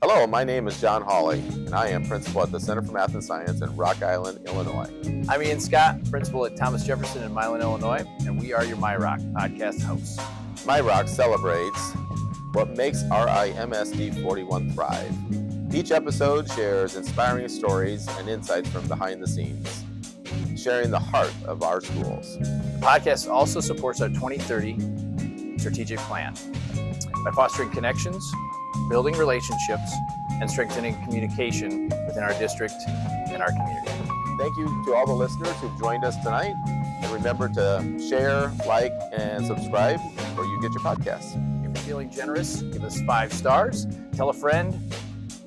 Hello, my name is John Hawley, and I am principal at the Center for Math and Science in Rock Island, Illinois. I'm Ian Scott, principal at Thomas Jefferson in Milan, Illinois, and we are your MyRock podcast hosts. MyRock celebrates what makes RIMSD 41 thrive. Each episode shares inspiring stories and insights from behind the scenes, sharing the heart of our schools. The podcast also supports our 2030 strategic plan by fostering connections, building relationships, and strengthening communication within our district and our community. Thank you to all the listeners who've joined us tonight. And remember to share, like, and subscribe where you get your podcasts. If you're feeling generous, give us 5 stars. Tell a friend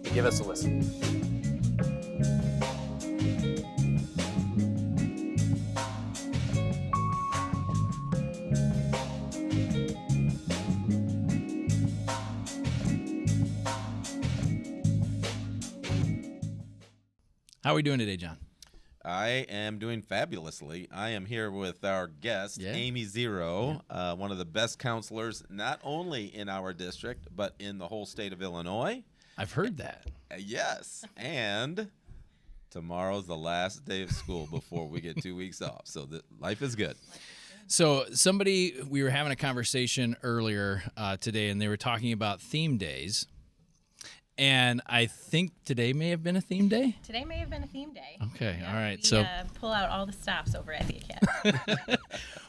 to give us a listen. How are we doing today, John? I am doing fabulously. I am here with our guest, Amy Zero, one of the best counselors, not only in our district, but in the whole state of Illinois. I've heard that. Yes. And tomorrow's the last day of school before we get 2 weeks off. So life is good. So we were having a conversation earlier today, and they were talking about theme days. And I think today may have been a theme day? Today may have been a theme day. Okay, yeah, all right. We pull out all the stops over at the Academy.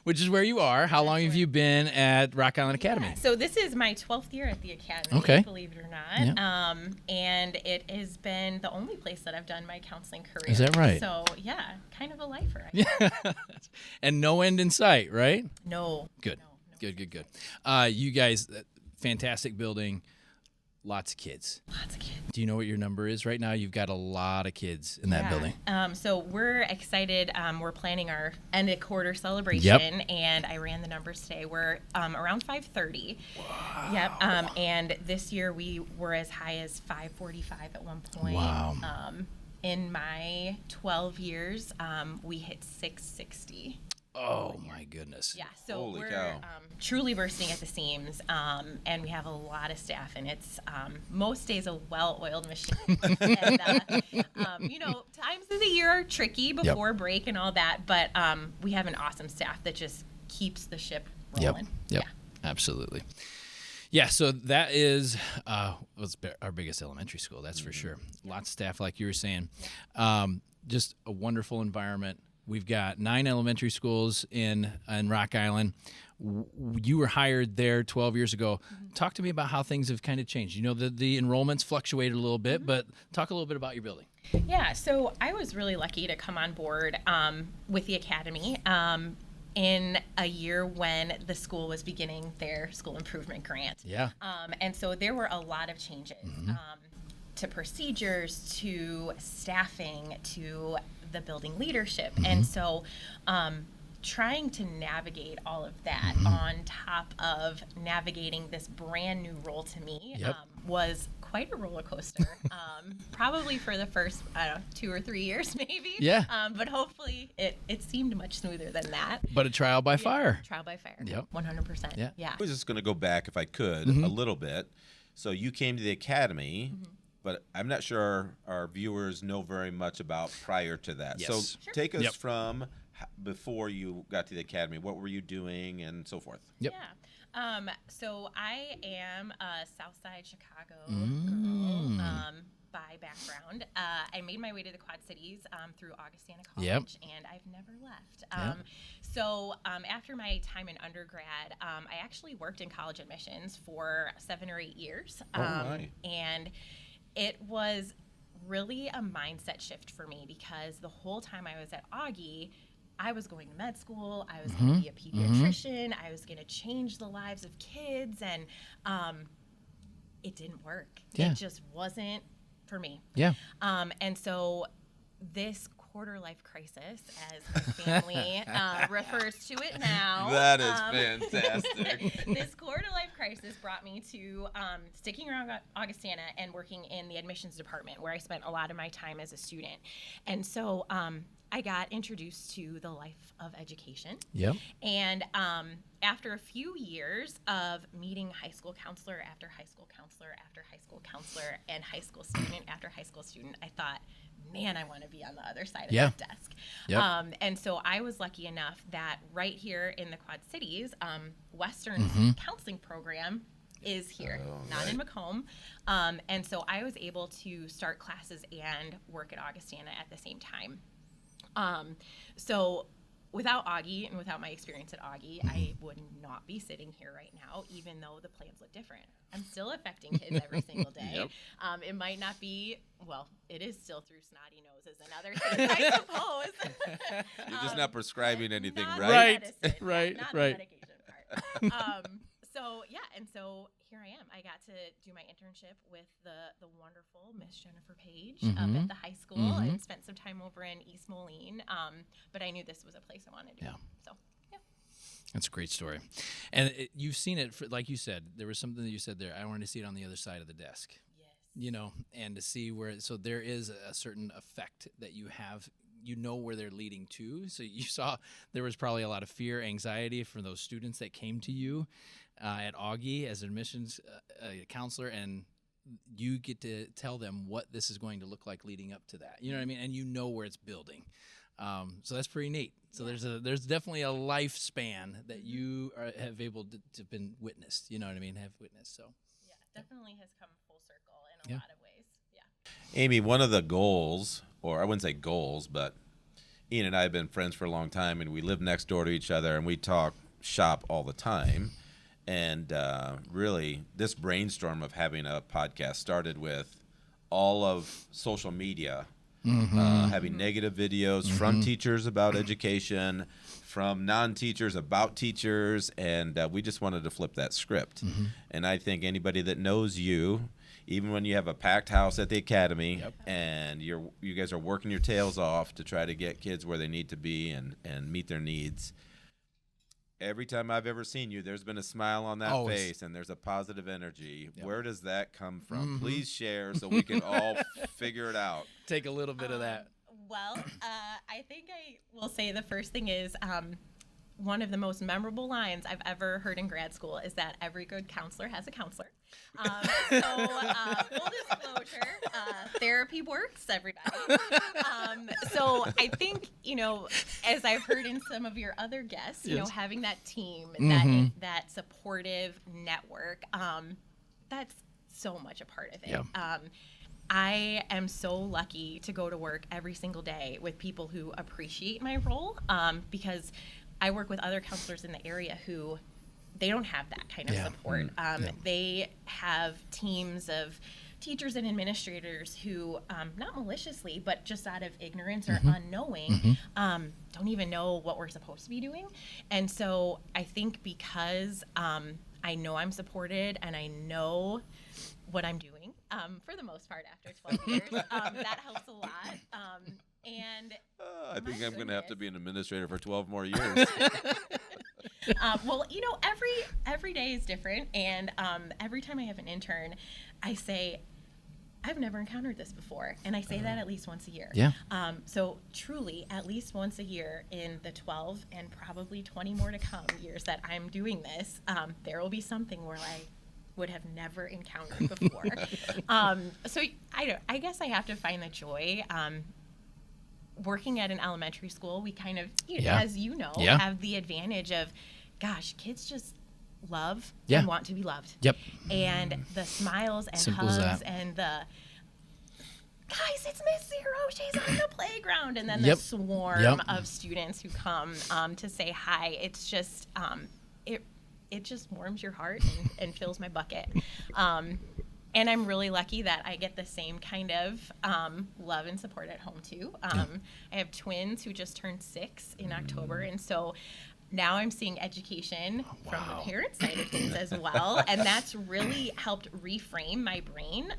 Which is where you are. How long have you been at Rock Island Academy? Yeah, so this is my 12th year at the Academy, okay. Believe it or not. Yeah. And it has been the only place that I've done my counseling career. Is that right? So, yeah, kind of a lifer. And no end in sight, right? No. Good. No. Good. You guys, fantastic building. Lots of kids. Lots of kids. Do you know what your number is right now? You've got a lot of kids in that building. So we're excited. We're planning our end of quarter celebration, and I ran the numbers today. We're around 530. Wow. Yep. And this year we were as high as 545 at one point. Wow. In my 12 years, we hit 660. Oh my goodness. Yeah, so Holy we're cow. Truly bursting at the seams, and we have a lot of staff, and it's most days a well-oiled machine. And, times of the year are tricky before break and all that, but we have an awesome staff that just keeps the ship rolling. Yep. Absolutely. Yeah, so that is was our biggest elementary school, that's for sure. Lots of staff, like you were saying. Just a wonderful environment. We've got 9 elementary schools in Rock Island. You were hired there 12 years ago. Mm-hmm. Talk to me about how things have kind of changed. You know, the enrollments fluctuated a little bit, but talk a little bit about your building. Yeah, so I was really lucky to come on board with the Academy in a year when the school was beginning their school improvement grant. Yeah. And so there were a lot of changes to procedures, to staffing, to the building leadership. And so trying to navigate all of that on top of navigating this brand new role to me was quite a roller coaster. Probably for the first, 2 or 3 years maybe. Yeah. But hopefully it seemed much smoother than that. But a trial by fire. Trial by fire. Yep. 100%. Yeah. I was just going to go back, if I could, a little bit. So you came to the Academy, but I'm not sure our viewers know very much about prior to that. Yes. So take us from before you got to the Academy. What were you doing and so forth? Yep. Yeah. So I am a Southside Chicago girl by background. I made my way to the Quad Cities through Augustana College, and I've never left. So after my time in undergrad, I actually worked in college admissions for 7 or 8 years. And it was really a mindset shift for me because the whole time I was at Augie, I was going to med school, I was going to be a pediatrician, I was going to change the lives of kids, and it didn't work. Yeah. It just wasn't for me. Yeah. And so this quarter life crisis, as my family refers to it now. That is fantastic. This quarter life crisis brought me to sticking around Augustana and working in the admissions department, where I spent a lot of my time as a student. And so I got introduced to the life of education. Yep. And after a few years of meeting high school counselor after high school counselor after high school counselor and high school student after high school student, I thought, man, I want to be on the other side of that desk. Yep. And so I was lucky enough that right here in the Quad Cities, Western's counseling program is here, not in Macomb. And so I was able to start classes and work at Augustana at the same time. So without Augie and without my experience at Augie, I would not be sitting here right now, even though the plans look different. I'm still affecting kids every single day. It might not be, well, it is still through snotty noses and other things, I suppose. You're just not prescribing anything, not right? medicine, Right, not right. the medication part. So yeah, and so here I am. I got to do my internship with the wonderful Miss Jennifer Page up at the high school and spent some time over in East Moline. But I knew this was a place I wanted to go. So yeah. That's a great story. And you've seen it, like you said, there was something that you said there. I wanted to see it on the other side of the desk. Yes. You know, and to see where, so there is a certain effect that you have, you know where they're leading to. So you saw there was probably a lot of fear, anxiety from those students that came to you at Augie as admissions counselor, and you get to tell them what this is going to look like leading up to that. You know what I mean? And you know where it's building. So that's pretty neat. So there's definitely a lifespan that you have able to been witnessed. You know what I mean? Have witnessed. So Yeah, definitely has come full circle in a lot of ways. Yeah. Amy, one of the goals, or I wouldn't say goals, but Ian and I have been friends for a long time, and we live next door to each other, and we talk shop all the time. And really, this brainstorm of having a podcast started with all of social media, having negative videos from teachers about education, from non-teachers about teachers, and we just wanted to flip that script. And I think anybody that knows you, even when you have a packed house at the academy and you guys are working your tails off to try to get kids where they need to be and meet their needs, every time I've ever seen you, there's been a smile on that face and there's a positive energy. Where does that come from? Please share so we can all figure it out. take a little bit of that. Well, I think I will say the first thing is one of the most memorable lines I've ever heard in grad school is that every good counselor has a counselor. Full disclosure, therapy works, everybody. So I think, you know, as I've heard in some of your other guests, you know, having that team, that supportive network, that's so much a part of it. I am so lucky to go to work every single day with people who appreciate my role, because I work with other counselors in the area who they don't have that kind of support. They have teams of teachers and administrators who, not maliciously, but just out of ignorance or unknowing, don't even know what we're supposed to be doing. And so I think because I know I'm supported and I know what I'm doing, for the most part after 12 years, that helps a lot. And I think I'm going to have to be an administrator for 12 more years. well, you know, every day is different, and every time I have an intern, I say, I've never encountered this before, and I say that at least once a year. So truly, at least once a year in the 12 and probably 20 more to come years that I'm doing this, there will be something where I would have never encountered before. So I guess I have to find the joy. Working at an elementary school, we kind of, as you know, have the advantage of, gosh, kids just love and want to be loved. And the smiles and Simple hugs and the, guys, it's Miss Zero, she's on the playground. And then the swarm of students who come to say hi. It's just, it just warms your heart and fills my bucket. And I'm really lucky that I get the same kind of love and support at home, too. I have twins who just turned 6 in October, and so now I'm seeing education from the parent side of things as well, and that's really helped reframe my brain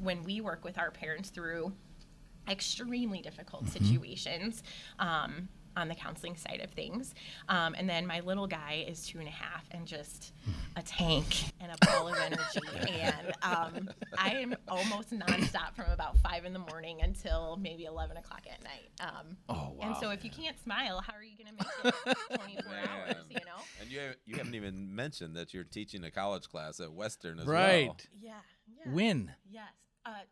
when we work with our parents through extremely difficult situations. on the counseling side of things. And then my little guy is 2.5 and just a tank and a ball of energy. And I am almost nonstop from about 5 in the morning until maybe 11 o'clock at night. Oh, wow. And so if you can't smile, how are you going to make it 24 hours, you know? And you haven't even mentioned that you're teaching a college class at Western as well. Right. Yeah. When? Yes.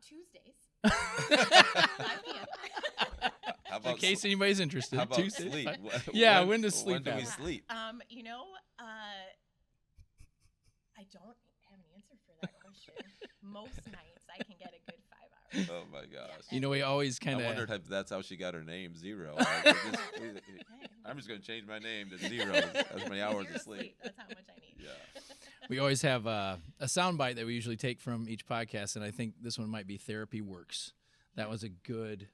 Tuesdays. 5 p.m. How In about case anybody's interested. How about Tuesday. sleep? Yeah, when does sleep When do we happen? sleep? You know, I don't have an answer for that question. Most nights I can get a good 5 hours. Oh my gosh. You know, we always kind I wondered of. if that's how she got her name, Zero. Like, I'm just going to change my name to Zero. That's many hours Zero of sleep. That's how much I need. Yeah. We always have a soundbite that we usually take from each podcast, and I think this one might be "Therapy Works." That was a good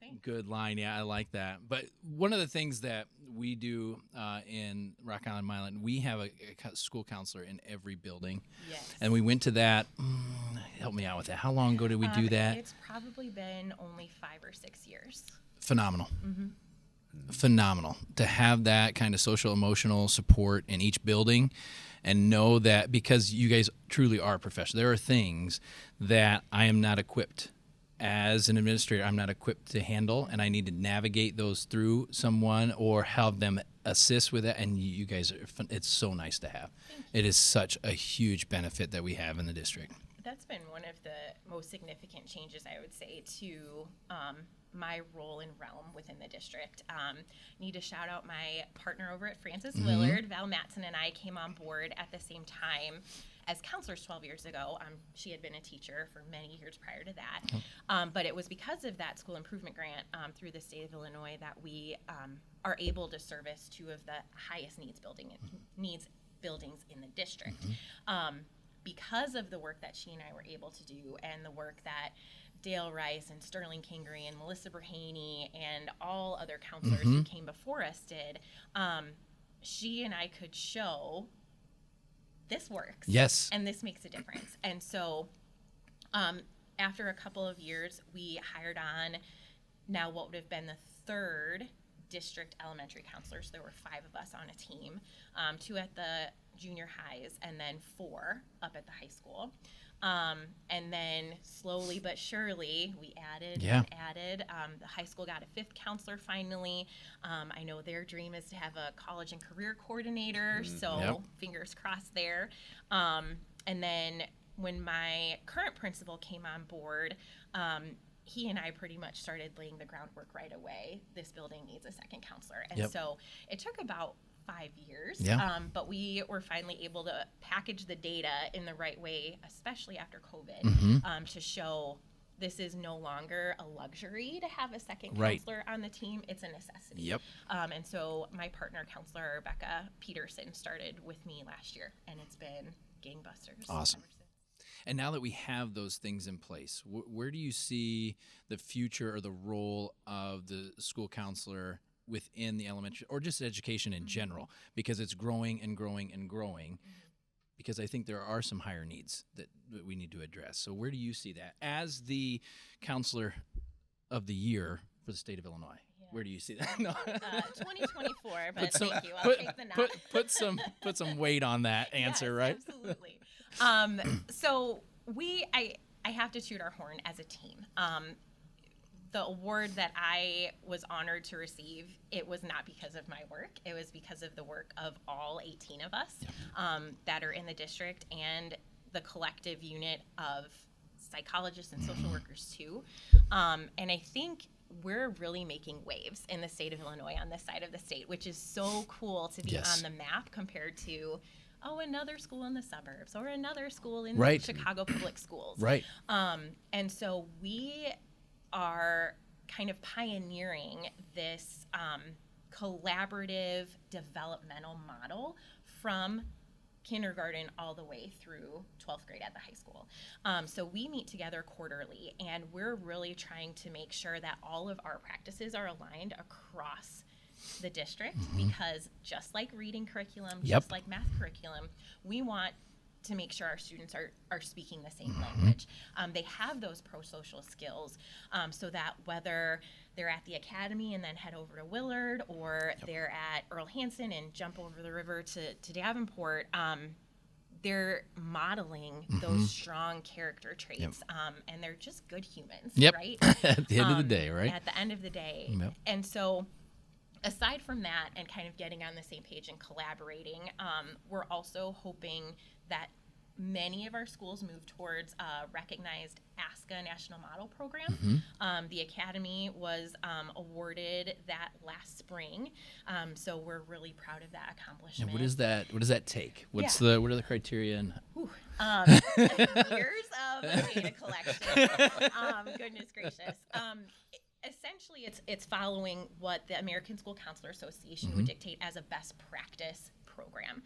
line. Yeah, I like that. But one of the things that we do in Rock Island-Milan, we have a school counselor in every building. Yes. And we went to that. Help me out with that. How long ago did we do that? It's probably been only 5 or 6 years. Phenomenal. Phenomenal to have that kind of social emotional support in each building, and know that because you guys truly are professional, there are things that I am not equipped as an administrator, I'm not equipped to handle, and I need to navigate those through someone or have them assist with it. And you guys are it's so nice to have. It is such a huge benefit that we have in the district. That's been one of the most significant changes, I would say, to my role and realm within the district. Need to shout out my partner over at Francis Willard. Val Matson and I came on board at the same time as counselors 12 years ago. She had been a teacher for many years prior to that. But it was because of that school improvement grant through the state of Illinois that we are able to service 2 of the highest needs buildings in the district. Because of the work that she and I were able to do, and the work that Dale Rice and Sterling Kingery and Melissa Berhaney and all other counselors who came before us did, she and I could show this works. Yes. And this makes a difference. And so after a couple of years, we hired on now what would have been the 3rd district elementary counselors. There were 5 of us on a team, 2 at the junior highs and then 4 up at the high school. And then slowly but surely we added and added. The high school got a 5th counselor finally. I know their dream is to have a college and career coordinator, so fingers crossed there. And then when my current principal came on board, he and I pretty much started laying the groundwork right away. This building needs a 2nd counselor. And so it took about 5 years, but we were finally able to package the data in the right way, especially after COVID, to show this is no longer a luxury to have a 2nd counselor on the team. It's a necessity. And so my partner counselor, Rebecca Peterson, started with me last year, and it's been gangbusters. Awesome. And now that we have those things in place, where do you see the future or the role of the school counselor within the elementary or just education in general? Because it's growing and growing and growing. Because I think there are some higher needs that we need to address. So where do you see that as the counselor of the year for the state of Illinois? Where do you see that? No. 2024, but thank you. I'll take the nod. Put some weight on that answer, yes, right? Absolutely. So I have to toot our horn as a team. The award that I was honored to receive, it was not because of my work. It was because of the work of all 18 of us that are in the district and the collective unit of psychologists and social workers too. And I think we're really making waves in the state of Illinois on this side of the state, which is so cool to be on the map compared to, another school in the suburbs or another school in the Chicago public schools. Right. And so we are kind of pioneering this collaborative developmental model from kindergarten all the way through 12th grade at the high school. So we meet together quarterly, and we're really trying to make sure that all of our practices are aligned across the district, because just like reading curriculum, just like math curriculum, we want to make sure our students are speaking the same language. They have those pro-social skills, so that whether they're at the academy and then head over to Willard, or they're at Earl Hansen and jump over the river to Davenport, they're modeling those strong character traits, and they're just good humans, right? At the end of the day, right? At the end of the day. And so aside from that and kind of getting on the same page and collaborating, we're also hoping that many of our schools move towards a recognized ASCA National Model Program. The Academy was awarded that last spring, so we're really proud of that accomplishment. And what does that take? What are the criteria? And years of data collection. Goodness gracious. Essentially, it's following what the American School Counselor Association would dictate as a best practice program.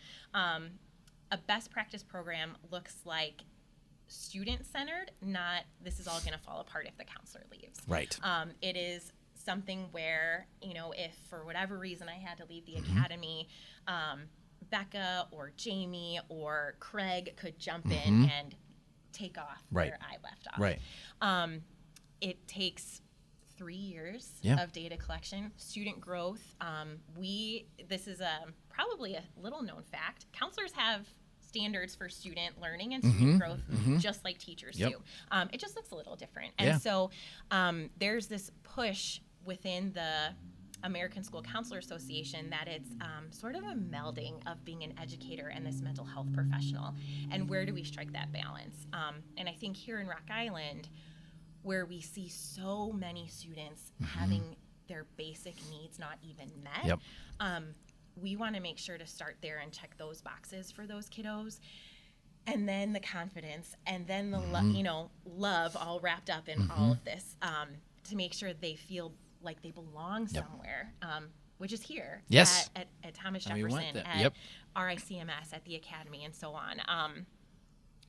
A best practice program looks like student-centered, not this is all going to fall apart if the counselor leaves. Right. It is something where, if for whatever reason I had to leave the academy, Becca or Jamie or Craig could jump in and take off where I left off. Right. It takes 3 years Yeah. of data collection, student growth. This is probably a little known fact. Counselors have standards for student learning and student growth, just like teachers do. It just looks a little different. And so there's this push within the American School Counselor Association that it's sort of a melding of being an educator and this mental health professional. And where do we strike that balance? And I think here in Rock Island, where we see so many students having their basic needs not even met, we want to make sure to start there and check those boxes for those kiddos, and then the confidence, and then the love all wrapped up in all of this, to make sure they feel like they belong somewhere, which is here at Thomas Jefferson, at RICMS, at the Academy, and so on.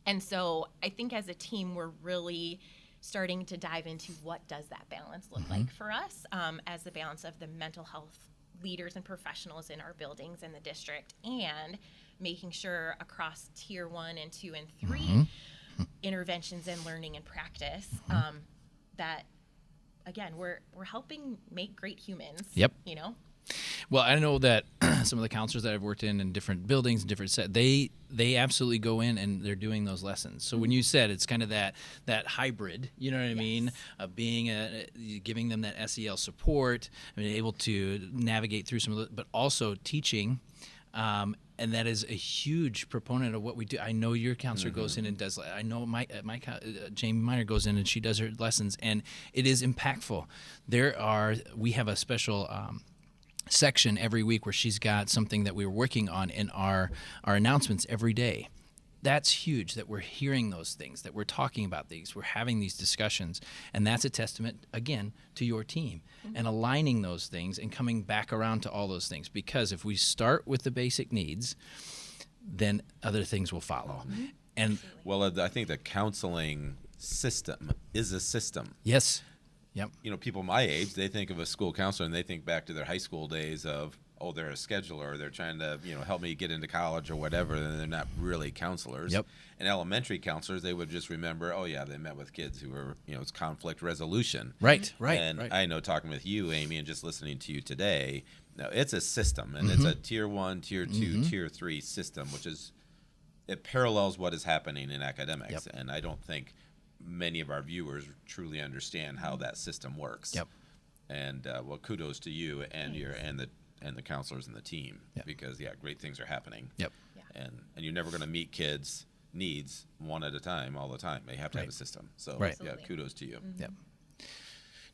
And so I think as a team, we're really starting to dive into what does that balance look like for us, as the balance of the mental health leaders and professionals in our buildings in the district, and making sure across tier 1 and 2 and 3 interventions in learning and practice, that again we're helping make great humans. Well, I know that some of the counselors that I've worked in different buildings and different they absolutely go in and they're doing those lessons. So when you said it's kind of that hybrid, you know what I mean, of being giving them that SEL support, able to navigate through some of the, but also teaching. And that is a huge proponent of what we do. I know your counselor goes in and does. I know Jamie Miner goes in and she does her lessons, and it is impactful. We have a special section every week where she's got something that we're working on in our announcements every day. That's huge that we're hearing those things, that we're talking about these, we're having these discussions, and that's a testament, again, to your team and aligning those things and coming back around to all those things. Because if we start with the basic needs, then other things will follow. And I think the counseling system is a system. Yes. Yep. People my age, they think of a school counselor and they think back to their high school days of, they're a scheduler, or they're trying to, help me get into college or whatever, and they're not really counselors. Yep. And elementary counselors, they would just remember, they met with kids who were, it's conflict resolution. Right. And I know, talking with you, Amy, and just listening to you today, it's a system, and it's a tier 1, tier 2, tier 3 system, which is, it parallels what is happening in academics. And I don't think many of our viewers truly understand how that system works. And kudos to you and the counselors and the team, because great things are happening. And you're never going to meet kids' needs one at a time all the time. They have to have a system. So kudos to you.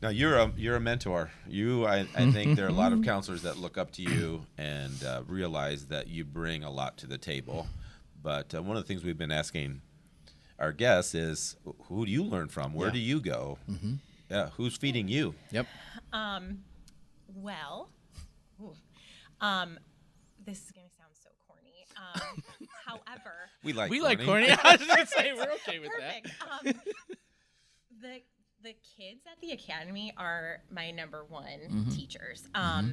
Now you're a mentor. I think there are a lot of counselors that look up to you and realize that you bring a lot to the table. But one of the things we've been asking our guests is, who do you learn from? Where do you go? Who's feeding you? This is going to sound so corny. However, we like corny. I was going to say we're okay with that. The kids at the Academy are my number one teachers. A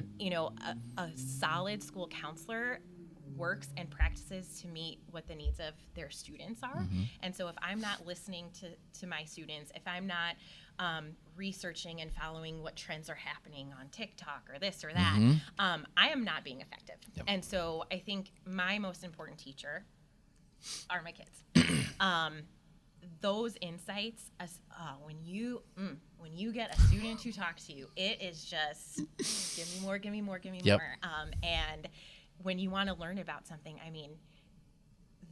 solid school counselor works and practices to meet what the needs of their students are. And so if I'm not listening to my students, if I'm not researching and following what trends are happening on TikTok or this or that, I am not being effective. And so I think my most important teacher are my kids. Those insights, when you get a student to talk to you, it is just give me more, give me more, give me more. And when you want to learn about something, I mean,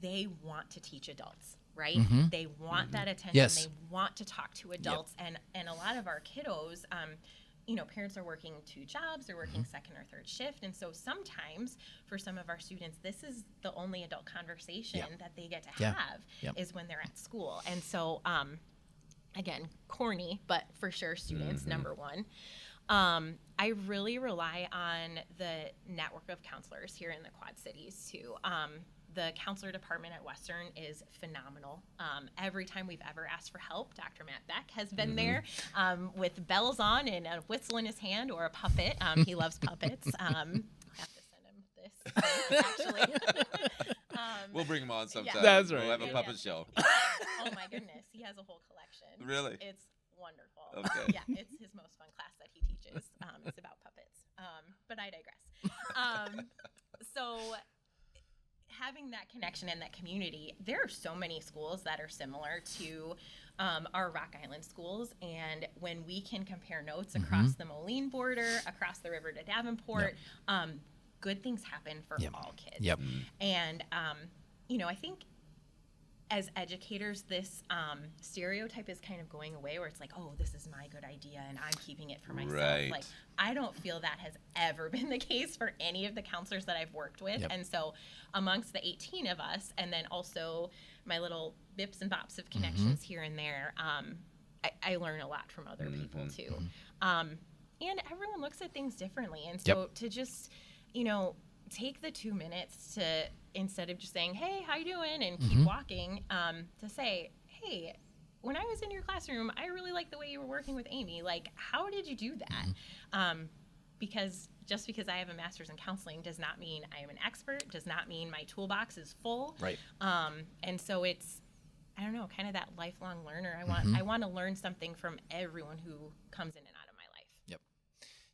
they want to teach adults, right? They want that attention. Yes. They want to talk to adults. And a lot of our kiddos, you know, parents are working 2 jobs, they're working second or third shift. And so sometimes for some of our students, this is the only adult conversation that they get to have is when they're at school. And so, again, corny, but for sure students, number one. I really rely on the network of counselors here in the Quad Cities too. The counselor department at Western is phenomenal. Every time we've ever asked for help, Dr. Matt Beck has been there with bells on and a whistle in his hand or a puppet. He loves puppets. I'll have to send him this, actually. We'll bring him on sometime. That's right. We'll have a puppet show. Oh my goodness, he has a whole collection. Really? It's wonderful. Okay. Yeah, it's his most fun class that he teaches. It's about puppets. But I digress. So having that connection and that community, there are so many schools that are similar to our Rock Island schools. And when we can compare notes across the Moline border, across the river to Davenport, good things happen for all kids. And, you know, I think as educators, this stereotype is kind of going away where it's like, oh, this is my good idea and I'm keeping it for myself. Right. Like, I don't feel that has ever been the case for any of the counselors that I've worked with. And so amongst the 18 of us, and then also my little bips and bops of connections here and there, I learn a lot from other people too. And everyone looks at things differently. And so to just, you know, take the 2 minutes to, instead of just saying, hey, how you doing, and keep walking, to say, hey, when I was in your classroom, I really liked the way you were working with Amy. Like, how did you do that? Because just because I have a master's in counseling does not mean I am an expert, does not mean my toolbox is full. Right. And so it's, I don't know, kind of that lifelong learner. I want to learn something from everyone who comes in and out of my life.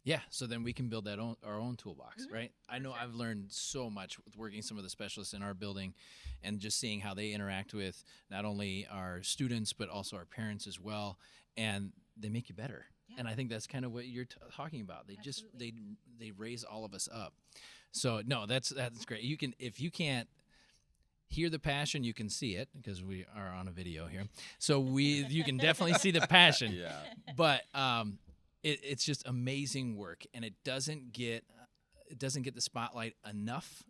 Yeah, so then we can build that our own toolbox, right? I know I've learned so much with working some of the specialists in our building and just seeing how they interact with not only our students but also our parents as well, and they make you better. And I think that's kind of what you're talking about. They just they raise all of us up. So no, that's great. You can, if you can't hear the passion, you can see it because we are on a video here. So you can definitely see the passion. But it's just amazing work, and it doesn't get the spotlight enough,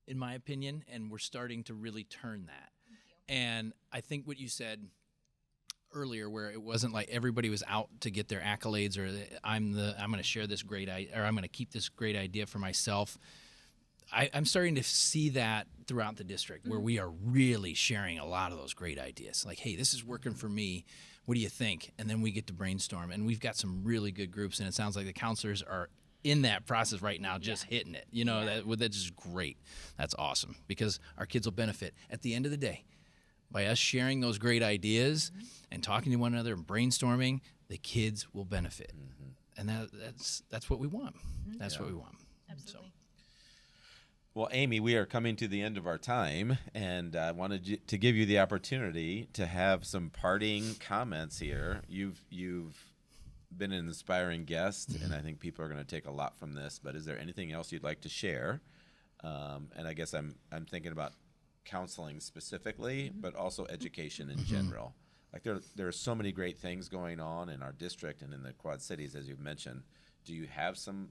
in my opinion, and we're starting to really turn that. And I think what you said earlier, where it wasn't like everybody was out to get their accolades, or I'm going to share this great idea, or I'm going to keep this great idea for myself. I'm starting to see that throughout the district, where we are really sharing a lot of those great ideas. Like, hey, this is working for me. What do you think? And then we get to brainstorm, and we've got some really good groups, and it sounds like the counselors are in that process right now, just hitting it. You know, that's just great. That's awesome, because our kids will benefit at the end of the day by us sharing those great ideas and talking to one another and brainstorming. The kids will benefit, and that's what we want. That's what we want. Absolutely. So. Well, Amy, we are coming to the end of our time, and I wanted to give you the opportunity to have some parting comments here. You've been an inspiring guest, and I think people are going to take a lot from this. But is there anything else you'd like to share? And I guess I'm thinking about counseling specifically, but also education in general. Like there are so many great things going on in our district and in the Quad Cities, as you've mentioned. Do you have some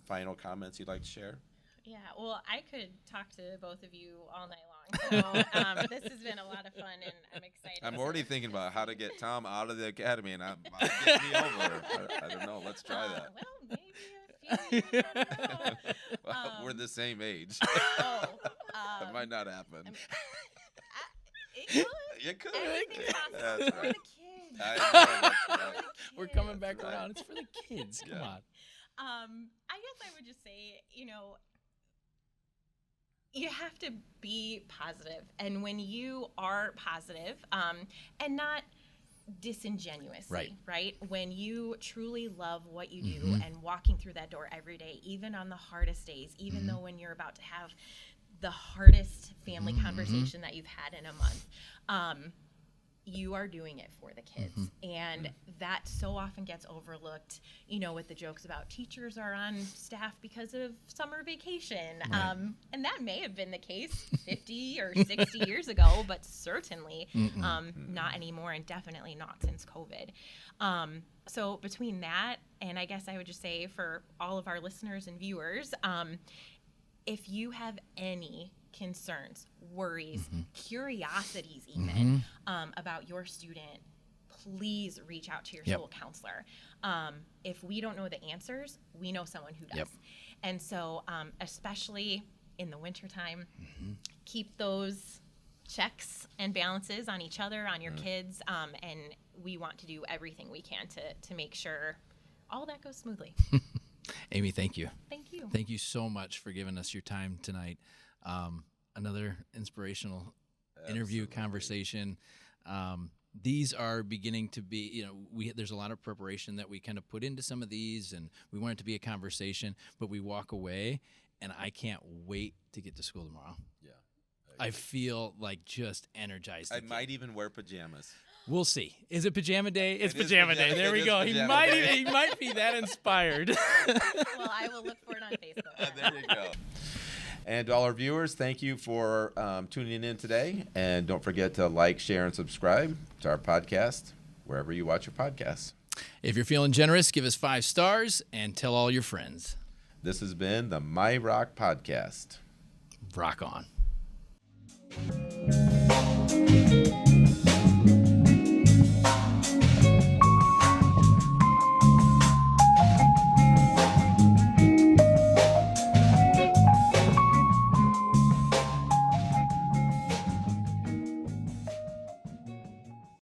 final comments you'd like to share? Yeah, well, I could talk to both of you all night long. So this has been a lot of fun, and I'm excited. I'm already thinking about how to get Tom out of the academy, and get me over. I don't know. Let's try that. Well, maybe a few years, I don't know. Well, we're the same age. That might not happen. It could. You could. Everything's possible. That's It's for right. the kids. I know, that's right. We're coming back right. around. It's for the kids. Come on. I guess I would just say, you know, you have to be positive. And when you are positive, and not disingenuously, right? When you truly love what you do and walking through that door every day, even on the hardest days, even though when you're about to have the hardest family conversation that you've had in a month, you are doing it for the kids. And that so often gets overlooked, you know, with the jokes about teachers are on staff because of summer vacation. And that may have been the case 50 or 60 years ago, but certainly not anymore, and definitely not since COVID. So between that, and I guess I would just say for all of our listeners and viewers, if you have any concerns, worries, curiosities even about your student, please reach out to your school counselor. If we don't know the answers, we know someone who does. And so especially in the wintertime, keep those checks and balances on each other, on your kids, and we want to do everything we can to make sure all that goes smoothly. Amy, thank you. Thank you. Thank you so much for giving us your time tonight. Another inspirational interview conversation. These are beginning to be, you know, there's a lot of preparation that we kind of put into some of these, and we want it to be a conversation, but we walk away, and I can't wait to get to school tomorrow. Yeah. I feel like just energized. I might even wear pajamas. We'll see. Is it pajama day? It's It is pajama day. There we go. He might be that inspired. Well, I will look for it on Facebook. There you go. And to all our viewers, thank you for tuning in today. And don't forget to like, share, and subscribe to our podcast wherever you watch your podcasts. If you're feeling generous, give us 5 stars and tell all your friends. This has been the My Rock Podcast. Rock on.